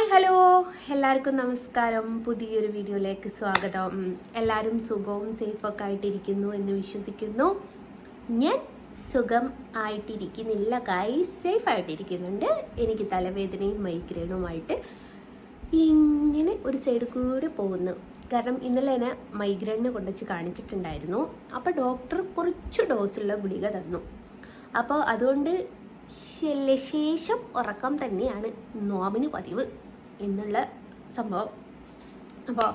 Hi hello എല്ലാവർക്കും നമസ്കാരം. പുതിയൊരു വീഡിയോയിലേക്ക് സ്വാഗതം. എല്ലാവരും സുഖവും സേഫൊക്കെ ആയിട്ടിരിക്കുന്നു എന്ന് വിശ്വസിക്കുന്നു. ഞാൻ സുഖം ആയിട്ടിരിക്കുന്നില്ല, സേഫ് ആയിട്ടിരിക്കുന്നുണ്ട്. എനിക്ക് തലവേദനയും മൈഗ്രെയിനുമായിട്ട് ഇങ്ങനെ ഒരു സൈഡ് കൂടെ പോകുന്നു. കാരണം ഇന്നലെ എന്നെ മൈഗ്രെയിന് കൊണ്ടുവച്ച് കാണിച്ചിട്ടുണ്ടായിരുന്നു. അപ്പോൾ ഡോക്ടർ കുറച്ച് ഡോസുള്ള ഗുളിക തന്നു. അപ്പോൾ അതുകൊണ്ട് ശേഷം ഉറക്കം തന്നെയാണ് നോമിന് പതിവ് എന്നുള്ള സംഭവം. അപ്പോൾ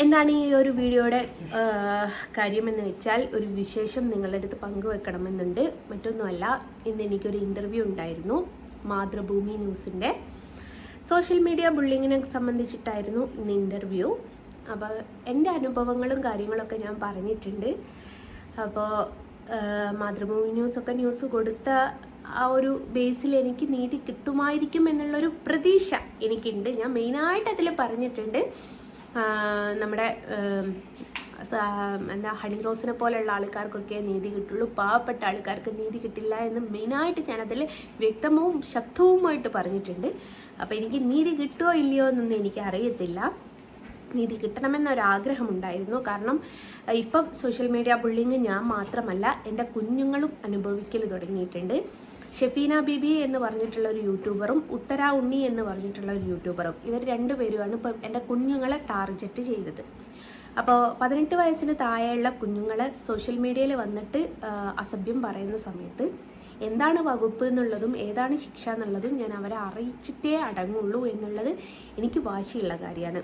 എന്താണ് ഈ ഒരു വീഡിയോയുടെ കാര്യമെന്ന് വെച്ചാൽ, ഒരു വിശേഷം നിങ്ങളുടെ അടുത്ത് പങ്കുവെക്കണമെന്നുണ്ട്. മറ്റൊന്നുമല്ല, ഇന്ന് എനിക്കൊരു ഇൻ്റർവ്യൂ ഉണ്ടായിരുന്നു മാതൃഭൂമി ന്യൂസിൻ്റെ. സോഷ്യൽ മീഡിയ ബുള്ളിങ്ങിനെ സംബന്ധിച്ചിട്ടായിരുന്നു ഇന്ന് ഇൻ്റർവ്യൂ. അപ്പോൾ എൻ്റെ അനുഭവങ്ങളും കാര്യങ്ങളൊക്കെ ഞാൻ പറഞ്ഞിട്ടുണ്ട്. അപ്പോൾ മാതൃഭൂമി ന്യൂസ് കൊടുത്ത ആ ഒരു ബേസിൽ എനിക്ക് നീതി കിട്ടുമായിരിക്കും എന്നുള്ളൊരു പ്രതീക്ഷ എനിക്കുണ്ട്. ഞാൻ മെയിനായിട്ട് അതിൽ പറഞ്ഞിട്ടുണ്ട്, നമ്മുടെ ഹണി റോസിനെ പോലെയുള്ള ആൾക്കാർക്കൊക്കെ നീതി കിട്ടുള്ളൂ, പാവപ്പെട്ട ആൾക്കാർക്ക് നീതി കിട്ടില്ല എന്ന് മെയിനായിട്ട് ഞാനതിൽ വ്യക്തവും ശക്തവുമായിട്ട് പറഞ്ഞിട്ടുണ്ട്. അപ്പോൾ എനിക്ക് നീതി കിട്ടുമോ ഇല്ലയോ എന്നൊന്നും എനിക്ക് അറിയത്തില്ല. നീതി കിട്ടണമെന്നൊരാഗ്രഹമുണ്ടായിരുന്നു. കാരണം ഇപ്പം സോഷ്യൽ മീഡിയ ബുള്ളിങ് ഞാൻ മാത്രമല്ല, എൻ്റെ കുഞ്ഞുങ്ങളും അനുഭവിക്കൽ തുടങ്ങിയിട്ടുണ്ട്. ഷെഫീന ബീബി എന്ന് പറഞ്ഞിട്ടുള്ള ഒരു യൂട്യൂബറും ഉത്തര ഉണ്ണി എന്ന് പറഞ്ഞിട്ടുള്ള ഒരു യൂട്യൂബറും, ഇവർ രണ്ടുപേരുമാണ് ഇപ്പം എൻ്റെ കുഞ്ഞുങ്ങളെ ടാർഗറ്റ് ചെയ്തത്. അപ്പോൾ 18 വയസ്സിന് താഴെയുള്ള കുഞ്ഞുങ്ങൾ സോഷ്യൽ മീഡിയയിൽ വന്നിട്ട് അസഭ്യം പറയുന്ന സമയത്ത് എന്താണ് വകുപ്പ് എന്നുള്ളതും ഏതാണ് ശിക്ഷ എന്നുള്ളതും ഞാൻ അവരെ അറിയിച്ചിട്ടേ അടങ്ങുള്ളൂ എന്നുള്ളത് എനിക്ക് വാശിയുള്ള കാര്യമാണ്.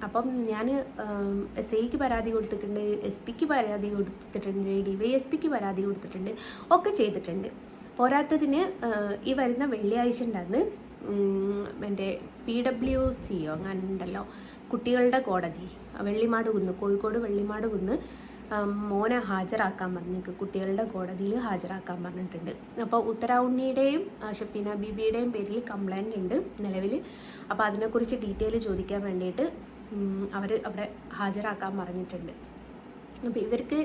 അപ്പം ഞാൻ SIക്ക് പരാതി കൊടുത്തിട്ടുണ്ട്, SP-ക്ക് പരാതി കൊടുത്തിട്ടുണ്ട്, DYSPക്ക് പരാതി കൊടുത്തിട്ടുണ്ട്, ഒക്കെ ചെയ്തിട്ടുണ്ട്. പോരാത്തതിന് ഈ വരുന്ന വെള്ളിയാഴ്ച ഉണ്ടായിരുന്നു എൻ്റെ PWCയോ അങ്ങനെ ഉണ്ടല്ലോ, കുട്ടികളുടെ കോടതി, വെള്ളിമാട് കുന്ന്, കോഴിക്കോട് വെള്ളിമാട് കുന്ന് മോനെ ഹാജരാക്കാൻ പറഞ്ഞിട്ട് കുട്ടികളുടെ കോടതിയിൽ ഹാജരാക്കാൻ പറഞ്ഞിട്ടുണ്ട്. അപ്പോൾ ഉത്തര ഉണ്ണിയുടെയും ഷെഫീന ബീബിയുടെയും പേരിൽ കംപ്ലൈൻറ്റ് ഉണ്ട് നിലവിൽ. അപ്പോൾ അതിനെക്കുറിച്ച് ഡീറ്റെയിൽ ചോദിക്കാൻ വേണ്ടിയിട്ട് അവർ അവിടെ ഹാജരാക്കാൻ പറഞ്ഞിട്ടുണ്ട്. അപ്പോൾ ഇവർക്ക്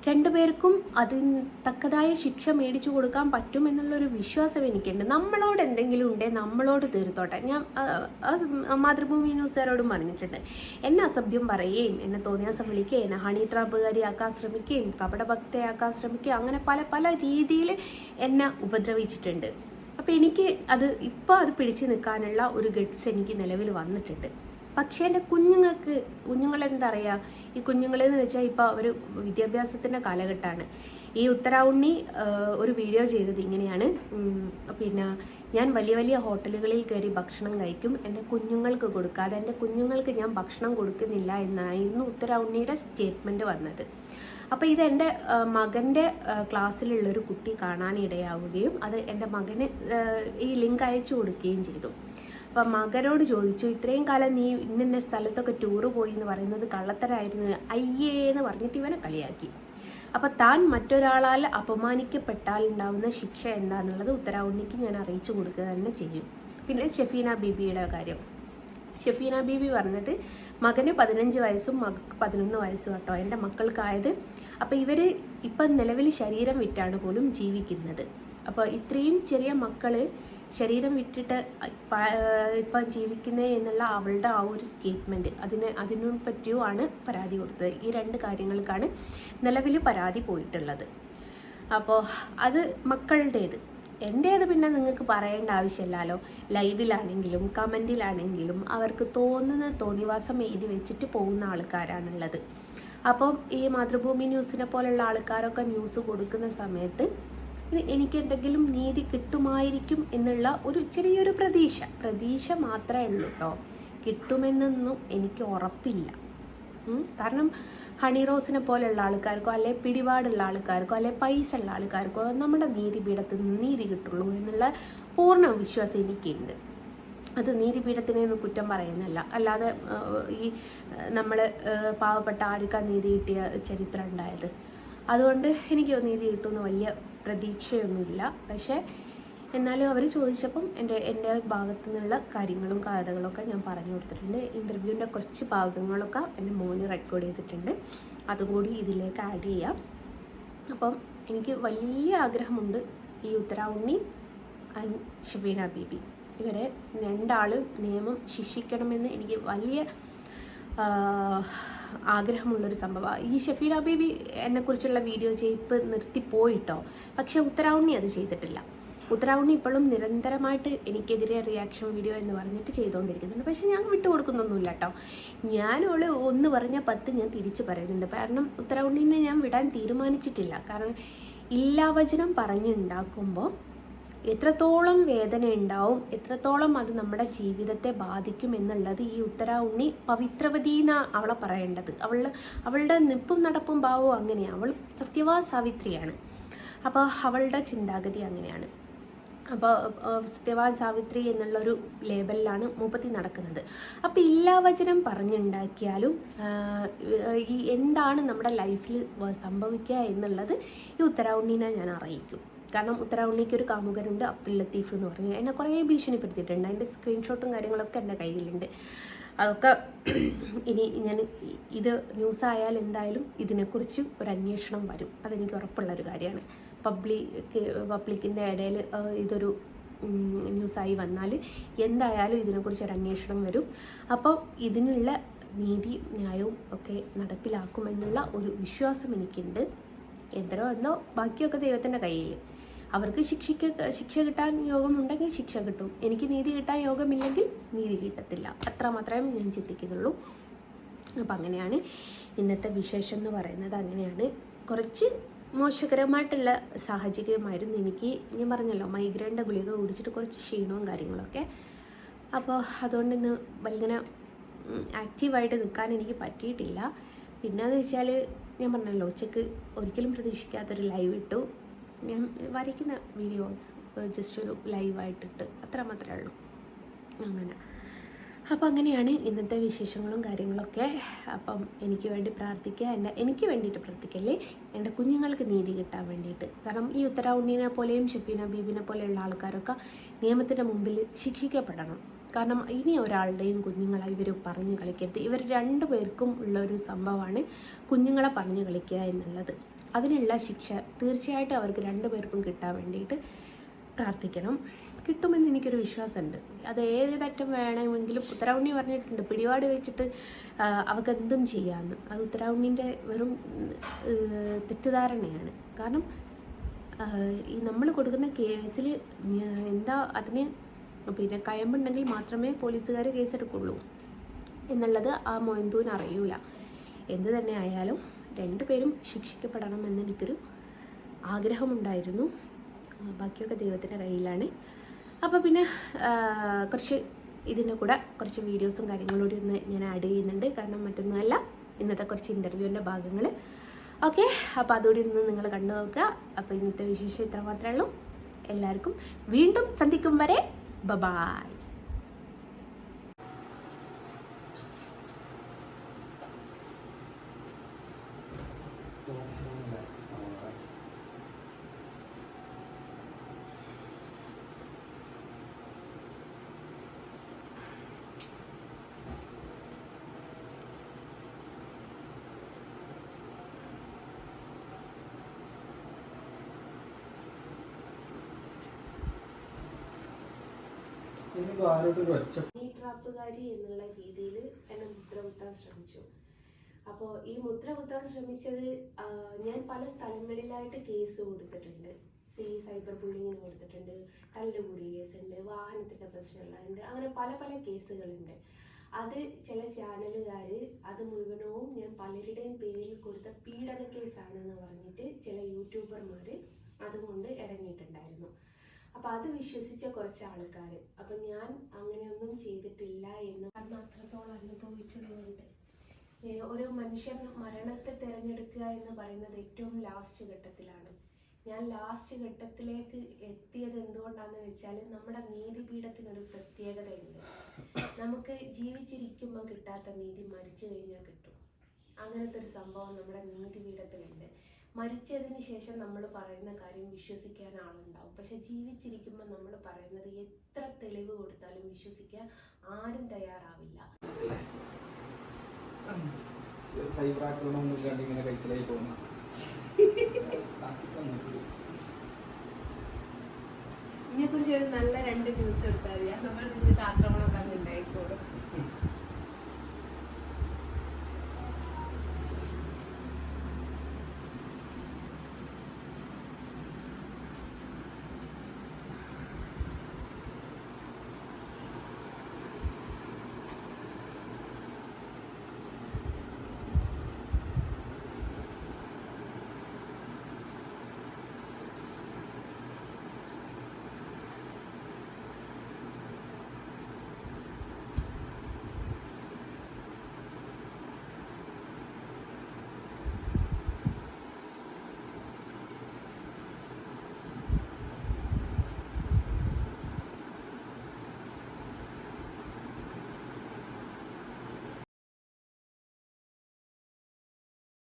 രണ്ടുപേർക്കും അതിന് തക്കതായ ശിക്ഷ മേടിച്ചു കൊടുക്കാൻ പറ്റുമെന്നുള്ളൊരു വിശ്വാസം എനിക്കുണ്ട്. നമ്മളോട് എന്തെങ്കിലും ഉണ്ടെങ്കിൽ നമ്മളോട് തീർത്തോട്ടെ. ഞാൻ മാതൃഭൂമി ന്യൂസുകാരോടും പറഞ്ഞിട്ടുണ്ട്, എന്നെ അസഭ്യം പറയുകയും എന്നെ തോന്നിയാസം വിളിക്കുകയും എന്നെ ഹണി ട്രാപ്പുകാരിയാക്കാൻ ശ്രമിക്കുകയും കപടഭക്തയാക്കാൻ ശ്രമിക്കുകയും അങ്ങനെ പല പല രീതിയിൽ എന്നെ ഉപദ്രവിച്ചിട്ടുണ്ട്. അപ്പോൾ എനിക്ക് ഇപ്പോൾ അത് പിടിച്ചു നിൽക്കാനുള്ള ഒരു ഗട്ട്സ് എനിക്ക് നിലവിൽ വന്നിട്ടുണ്ട്. പക്ഷേ എൻ്റെ കുഞ്ഞുങ്ങളെന്താ പറയുക, ഈ കുഞ്ഞുങ്ങളെന്ന് വെച്ചാൽ ഇപ്പോൾ അവർ വിദ്യാഭ്യാസത്തിൻ്റെ കാലഘട്ടമാണ്. ഈ ഉത്തര ഉണ്ണി ഒരു വീഡിയോ ചെയ്തത് ഇങ്ങനെയാണ്, പിന്നെ ഞാൻ വലിയ വലിയ ഹോട്ടലുകളിൽ കയറി ഭക്ഷണം കഴിക്കും, എൻ്റെ കുഞ്ഞുങ്ങൾക്ക് കൊടുക്കാതെ എൻ്റെ കുഞ്ഞുങ്ങൾക്ക് ഞാൻ ഭക്ഷണം കൊടുക്കുന്നില്ല എന്നായിരുന്നു ഉത്തര ഉണ്ണിയുടെ സ്റ്റേറ്റ്മെൻറ്റ് വന്നത്. അപ്പോൾ ഇത് എൻ്റെ മകൻ്റെ ക്ലാസ്സിലുള്ളൊരു കുട്ടി കാണാനിടയാവുകയും അത് എൻ്റെ മകന് ഈ ലിങ്ക് അയച്ചു കൊടുക്കുകയും ചെയ്തു. അപ്പം മകനോട് ചോദിച്ചു, ഇത്രയും കാലം നീ ഇന്ന സ്ഥലത്തൊക്കെ ടൂറ് പോയി എന്ന് പറയുന്നത് കള്ളത്തരായിരുന്നു എന്ന് പറഞ്ഞിട്ട് ഇവനെ കളിയാക്കി. അപ്പം താൻ മറ്റൊരാളാൽ അപമാനിക്കപ്പെട്ടാൽ ഉണ്ടാകുന്ന ശിക്ഷ എന്താണെന്നുള്ളത് ഉത്തര ഉണ്ണിക്ക് ഞാൻ അറിയിച്ചു കൊടുക്കുക തന്നെ ചെയ്യും. പിന്നെ ഷെഫീന ബീബിയുടെ കാര്യം, ഷെഫീന ബീബി പറഞ്ഞത് മകന് 15 വയസ്സും മകൾക്ക് 11 വയസ്സും കേട്ടോ എൻ്റെ മക്കൾക്കായത്. അപ്പോൾ ഇവർ ഇപ്പം നിലവിൽ ശരീരം വിറ്റാണ് പോലും ജീവിക്കുന്നത്. അപ്പോൾ ഇത്രയും ചെറിയ മക്കൾ ശരീരം വിട്ടിട്ട് ഇപ്പം ജീവിക്കുന്നത് എന്നുള്ള അവളുടെ ആ ഒരു സ്റ്റേറ്റ്മെൻറ്റ്, അതിനെ പറ്റിയുമാണ് പരാതി കൊടുത്തത്. ഈ 2 കാര്യങ്ങൾക്കാണ് നിലവിൽ പരാതി പോയിട്ടുള്ളത്. അപ്പോൾ അത് മക്കളുടേത്. എൻ്റേത് പിന്നെ നിങ്ങൾക്ക് പറയേണ്ട ആവശ്യമില്ലല്ലോ. ലൈവിലാണെങ്കിലും കമൻറ്റിലാണെങ്കിലും അവർക്ക് തോന്നിവാസം എഴുതി വെച്ചിട്ട് പോകുന്ന ആൾക്കാരാണുള്ളത്. അപ്പം ഈ മാതൃഭൂമി ന്യൂസിനെ പോലുള്ള ആൾക്കാരൊക്കെ ന്യൂസ് കൊടുക്കുന്ന സമയത്ത് എനിക്ക് എന്തെങ്കിലും നീതി കിട്ടുമായിരിക്കും എന്നുള്ള ഒരു ചെറിയൊരു പ്രതീക്ഷ മാത്രമേ ഉള്ളൂ കേട്ടോ. കിട്ടുമെന്നൊന്നും എനിക്ക് ഉറപ്പില്ല. കാരണം ഹണി റോസിനെ പോലെയുള്ള ആൾക്കാർക്കോ അല്ലെ പിടിപാടുള്ള ആൾക്കാർക്കോ അല്ലെ പൈസ ഉള്ള ആൾക്കാർക്കോ നമ്മുടെ നീതിപീഠത്തിൽ നിന്ന് നീതി കിട്ടുള്ളൂ എന്നുള്ള പൂർണ്ണ വിശ്വാസം എനിക്കുണ്ട്. അത് നീതിപീഠത്തിനെയൊന്നും കുറ്റം പറയുന്നല്ല, അല്ലാതെ ഈ നമ്മൾ പാവപ്പെട്ട ആർക്കാണ് നീതി കിട്ടിയ ചരിത്രം ഉണ്ടായത്. അതുകൊണ്ട് എനിക്ക് നീതി കിട്ടുമെന്ന് വലിയ പ്രതീക്ഷയൊന്നുമില്ല. പക്ഷേ എന്നാലും അവർ ചോദിച്ചപ്പം എൻ്റെ ഭാഗത്തു നിന്നുള്ള കാര്യങ്ങളും കഥകളൊക്കെ ഞാൻ പറഞ്ഞു കൊടുത്തിട്ടുണ്ട്. ഇൻ്റർവ്യൂവിൻ്റെ കുറച്ച് ഭാഗങ്ങളൊക്കെ എൻ്റെ മോന് റെക്കോർഡ് ചെയ്തിട്ടുണ്ട്, അതുകൂടി ഇതിലേക്ക് ആഡ് ചെയ്യാം. അപ്പം എനിക്ക് വലിയ ആഗ്രഹമുണ്ട് ഈ ഉത്തര ഉണ്ണി ആൻഡ് ഷെഫീന ബീബി ഇവരെ രണ്ടാളും നിയമം ശിക്ഷിക്കണമെന്ന് എനിക്ക് വലിയ ആഗ്രഹമുള്ളൊരു സംഭവമാണ്. ഈ ഷഫീല ബേബി എന്നെക്കുറിച്ചുള്ള വീഡിയോ ചെയ്യിപ്പ് നിർത്തിപ്പോയിട്ടോ, പക്ഷെ ഉത്തരാവുണ്ണി അത് ചെയ്തിട്ടില്ല. ഉത്തരാവുണ്ണി ഇപ്പോഴും നിരന്തരമായിട്ട് എനിക്കെതിരെ റിയാക്ഷൻ വീഡിയോ എന്ന് പറഞ്ഞിട്ട് ചെയ്തുകൊണ്ടിരിക്കുന്നുണ്ട്. പക്ഷെ ഞാൻ വിട്ടുകൊടുക്കുന്നൊന്നുമില്ല കേട്ടോ. ഞാനോള് ഒന്ന് പറഞ്ഞ 10 ഞാൻ തിരിച്ച് പറയുന്നുണ്ട്. കാരണം ഉത്തരാവുണ്ണീനെ ഞാൻ വിടാൻ തീരുമാനിച്ചിട്ടില്ല. കാരണം ഇല്ലാവചനം പറഞ്ഞുണ്ടാക്കുമ്പോൾ എത്രത്തോളം വേദന ഉണ്ടാവും, എത്രത്തോളം അത് നമ്മുടെ ജീവിതത്തെ ബാധിക്കും എന്നുള്ളത് ഈ ഉത്തരാവുണ്ണി പവിത്രവതി എന്നാണ് അവളെ പറയേണ്ടത്. അവളുടെ നിപ്പും നടപ്പും ഭാവവും അങ്ങനെയാണ്. അവൾ സത്യവാൻ സാവിത്രിയാണ്. അപ്പോൾ അവളുടെ ചിന്താഗതി അങ്ങനെയാണ്. അപ്പോൾ സത്യവാൻ സാവിത്രി എന്നുള്ളൊരു ലേബലിലാണ് മൂപ്പത്തി നടക്കുന്നത്. അപ്പോൾ ഇല്ലാവചനം പറഞ്ഞുണ്ടാക്കിയാലും ഈ എന്താണ് നമ്മുടെ ലൈഫിൽ സംഭവിക്കുക എന്നുള്ളത് ഈ ഉത്തരാവുണ്ണീനെ ഞാൻ അറിയിക്കും. കാരണം ഉത്തരാവുണ്ണിക്ക് ഒരു കാമുകനുണ്ട്, അബ്ദുൽ ലത്തീഫ് എന്ന് പറഞ്ഞു. എന്നെ കുറേ ഭീഷണിപ്പെടുത്തിയിട്ടുണ്ട്. അതിൻ്റെ സ്ക്രീൻഷോട്ടും കാര്യങ്ങളൊക്കെ എൻ്റെ കയ്യിലുണ്ട്. അതൊക്കെ ഇനി ഞാൻ ഇത് ന്യൂസായാൽ എന്തായാലും ഇതിനെക്കുറിച്ച് ഒരു അന്വേഷണം വരും. അതെനിക്ക് ഉറപ്പുള്ളൊരു കാര്യമാണ്. പബ്ലിക്കിൻ്റെ ഇടയിൽ ഇതൊരു ന്യൂസായി വന്നാൽ എന്തായാലും ഇതിനെക്കുറിച്ച് ഒരു അന്വേഷണം വരും. അപ്പോൾ ഇതിനുള്ള നീതി ന്യായവും ഒക്കെ നടപ്പിലാക്കുമെന്നുള്ള ഒരു വിശ്വാസം എനിക്കുണ്ട്. എന്തോ ബാക്കിയൊക്കെ ദൈവത്തിൻ്റെ കയ്യിൽ. അവർക്ക് ശിക്ഷ കിട്ടാൻ യോഗമുണ്ടെങ്കിൽ ശിക്ഷ കിട്ടും. എനിക്ക് നീതി കിട്ടാൻ യോഗമില്ലെങ്കിൽ നീതി കിട്ടത്തില്ല. അത്ര മാത്രമേ ഞാൻ ചിന്തിക്കുന്നുള്ളൂ. അപ്പം അങ്ങനെയാണ് ഇന്നത്തെ വിശേഷം എന്ന് പറയുന്നത്. അങ്ങനെയാണ്. കുറച്ച് മോശകരമായിട്ടുള്ള സാഹചര്യമായിരുന്നു എനിക്ക്. ഞാൻ പറഞ്ഞല്ലോ, മൈഗ്രൈൻ്റെ ഗുളിക കുടിച്ചിട്ട് കുറച്ച് ക്ഷീണവും കാര്യങ്ങളൊക്കെ. അപ്പോൾ അതുകൊണ്ട് ഇന്ന് വലിയ ആക്റ്റീവായിട്ട് നിൽക്കാൻ എനിക്ക് പറ്റിയിട്ടില്ല. പിന്നെയെന്ന് വെച്ചാൽ ഞാൻ പറഞ്ഞല്ലോ, ഉച്ചയ്ക്ക് ഒരിക്കലും പ്രതീക്ഷിക്കാത്തൊരു ലൈവ് ഇട്ടു. ഞാൻ വരയ്ക്കുന്ന വീഡിയോസ് ജസ്റ്റ് ഒരു ലൈവായിട്ടിട്ട് അത്ര മാത്രമേ ഉള്ളൂ. അങ്ങനെ അപ്പോൾ അങ്ങനെയാണ് ഇന്നത്തെ വിശേഷങ്ങളും കാര്യങ്ങളൊക്കെ. അപ്പം എനിക്ക് വേണ്ടി പ്രാർത്ഥിക്കുക. എനിക്ക് വേണ്ടിയിട്ട് പ്രാർത്ഥിക്കല്ലേ, എൻ്റെ കുഞ്ഞുങ്ങൾക്ക് നീതി കിട്ടാൻ വേണ്ടിയിട്ട്. കാരണം ഈ ഉത്തരാവുണ്ണീനെ പോലെയും ഷഫീന ബീബിനെ പോലെയുള്ള ആൾക്കാരൊക്കെ നിയമത്തിൻ്റെ മുമ്പിൽ ശിക്ഷിക്കപ്പെടണം. കാരണം ഇനി ഒരാളുടെയും കുഞ്ഞുങ്ങളെ ഇവർ പറഞ്ഞു കളിക്കരുത്. ഇവർ 2 പേർക്കും ഉള്ളൊരു സംഭവമാണ് കുഞ്ഞുങ്ങളെ പറഞ്ഞു കളിക്കുക എന്നുള്ളത്. അതിനുള്ള ശിക്ഷ തീർച്ചയായിട്ടും അവർക്ക് 2 പേർക്കും കിട്ടാൻ വേണ്ടിയിട്ട് പ്രാർത്ഥിക്കണം. കിട്ടുമെന്ന് എനിക്കൊരു വിശ്വാസമുണ്ട്. അത് ഏതറ്റം വേണമെങ്കിലും ഉത്തരാവുണ്ണി പറഞ്ഞിട്ടുണ്ട്, പിടിപാട് വെച്ചിട്ട് അവർക്ക് എന്തും ചെയ്യാമെന്ന്. അത് ഉത്തരാവുണ്ണീൻ്റെ വെറും തെറ്റിദ്ധാരണയാണ്. കാരണം ഈ നമ്മൾ കൊടുക്കുന്ന കേസിൽ എന്താ അതിന് പിന്നെ കയമ്പുണ്ടെങ്കിൽ മാത്രമേ പോലീസുകാർ കേസെടുക്കുള്ളൂ എന്നുള്ളത് ആ മൊയ്ന്തൂന് അറിയൂല. എന്ത് തന്നെ ആയാലും 2 പേരും ശിക്ഷിക്കപ്പെടണമെന്ന് എനിക്കൊരു ആഗ്രഹമുണ്ടായിരുന്നു. ബാക്കിയൊക്കെ ദൈവത്തിൻ്റെ കയ്യിലാണ്. അപ്പോൾ പിന്നെ കുറച്ച് ഇതിൻ്റെ കൂടെ കുറച്ച് വീഡിയോസും കാര്യങ്ങളൂടെ ഒന്ന് ഞാൻ ആഡ് ചെയ്യുന്നുണ്ട്. കാരണം മറ്റൊന്നുമല്ല, ഇന്നത്തെ കുറച്ച് ഇൻ്റർവ്യൂവിൻ്റെ ഭാഗങ്ങൾ. ഓക്കെ, അപ്പോൾ അതുകൂടി ഒന്ന് നിങ്ങൾ കണ്ടു നോക്കുക. അപ്പോൾ ഇന്നത്തെ വിശേഷം ഇത്ര മാത്രമേ ഉള്ളൂ. എല്ലാവർക്കും വീണ്ടും സന്ധിക്കും വരെ ബൈ. ഈ ട്രാപ്പുകാരി എന്നുള്ള രീതിയിൽ എന്നെ മുദ്ര കുത്താൻ ശ്രമിച്ചു. അപ്പോൾ ഈ മുദ്ര കുത്താൻ ശ്രമിച്ചത് ഞാൻ പല സ്ഥലങ്ങളിലായിട്ട് കേസ് കൊടുത്തിട്ടുണ്ട്. സൈബർ ബുള്ളിങ്ങിന് കൊടുത്തിട്ടുണ്ട്, തല്ലുകൂടി കേസുണ്ട്, വാഹനത്തിൻ്റെ പ്രശ്നമുള്ളതുണ്ട്, അങ്ങനെ പല കേസുകളുണ്ട്. അത് ചില ചാനലുകാർ അത് മുഴുവനവും ഞാൻ പലരുടെയും പേരിൽ കൊടുത്ത പീഡന കേസാണെന്ന് പറഞ്ഞിട്ട് ചില യൂട്യൂബർമാർ അതുകൊണ്ട് ഇറങ്ങിയിട്ടുണ്ടായിരുന്നു. അപ്പം അത് വിശ്വസിച്ച കുറച്ച് ആൾക്കാർ, അപ്പം ഞാൻ അങ്ങനെയൊന്നും ചെയ്തിട്ടില്ല എന്ന് കാരണം അത്രത്തോളം അനുഭവിച്ചത് കൊണ്ട് ഒരു മനുഷ്യൻ മരണത്തെ തിരഞ്ഞെടുക്കുക എന്ന് പറയുന്നത് ഏറ്റവും ലാസ്റ്റ് ഘട്ടത്തിലാണ്. ഞാൻ ലാസ്റ്റ് ഘട്ടത്തിലേക്ക് എത്തിയത് എന്തുകൊണ്ടാണെന്ന് വെച്ചാൽ നമ്മുടെ നീതിപീഠത്തിനൊരു പ്രത്യേകതയുണ്ട്. നമുക്ക് ജീവിച്ചിരിക്കുമ്പോൾ കിട്ടാത്ത നീതി മരിച്ചു കഴിഞ്ഞാൽ കിട്ടും. അങ്ങനത്തെ ഒരു സംഭവം നമ്മുടെ നീതിപീഠത്തിലുണ്ട്. മരിച്ചതിന് ശേഷം നമ്മൾ പറയുന്ന കാര്യം വിശ്വസിക്കാൻ ആളുണ്ടാവും. പക്ഷെ ജീവിച്ചിരിക്കുമ്പോൾ നമ്മൾ പറയുന്നത് എത്ര തെളിവ് കൊടുത്താലും വിശ്വസിക്കാൻ ആരും തയ്യാറാവില്ല. സൈബർ ആക്രമണം ഇല്ലാണ്ട് ഇങ്ങനെ കഴിച്ചിലായി പോകുന്നു. ഇതിനെ കുറിച്ച് ഒരു നല്ല 2 ന്യൂസ് എടുത്താൽ മതി. യാത്ര